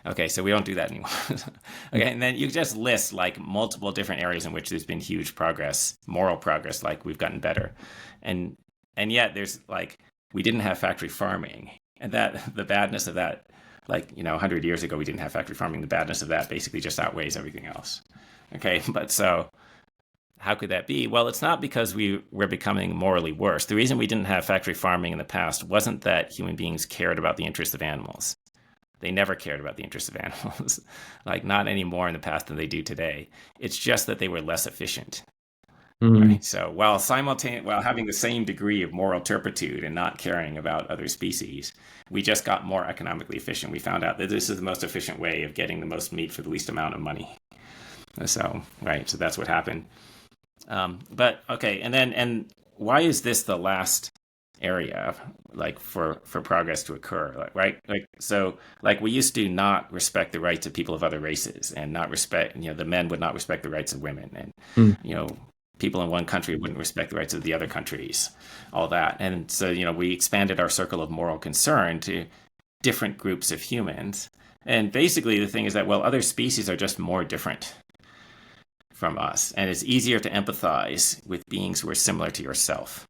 Okay, so we don't do that anymore. Okay, and then you just list like multiple different areas in which there's been huge progress, moral progress, like we've gotten better. And and yet there's like we didn't have factory farming. And that the badness of that, like, 100 years ago we didn't have factory farming, the badness of that basically just outweighs everything else. Okay, but so how could that be? Well, it's not because we were becoming morally worse. The reason we didn't have factory farming in the past wasn't that human beings cared about the interests of animals. They never cared about the interests of animals, like not any more in the past than they do today. It's just that they were less efficient, Mm, right? So while having the same degree of moral turpitude and not caring about other species, we just got more economically efficient. We found out that this is the most efficient way of getting the most meat for the least amount of money. So, right, so that's what happened. But okay, and why is this the last area like for progress to occur? Like, right, like so, like we used to not respect the rights of people of other races, and not respect, the men would not respect the rights of women, and mm, you know people in one country wouldn't respect the rights of the other countries, all that. And so we expanded our circle of moral concern to different groups of humans. And basically the thing is that, well, other species are just more different from us, and it's easier to empathize with beings who are similar to yourself,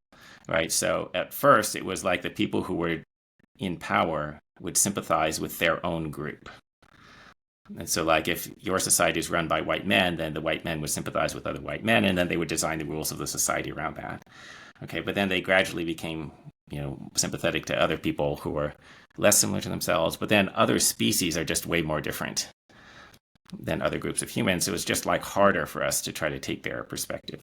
right? So at first, it was like the people who were in power would sympathize with their own group. And so, like, if your society is run by white men, then the white men would sympathize with other white men, and then they would design the rules of the society around that. Okay, but then they gradually became, sympathetic to other people who were less similar to themselves. But then other species are just way more different than other groups of humans. So it's just like harder for us to try to take their perspective.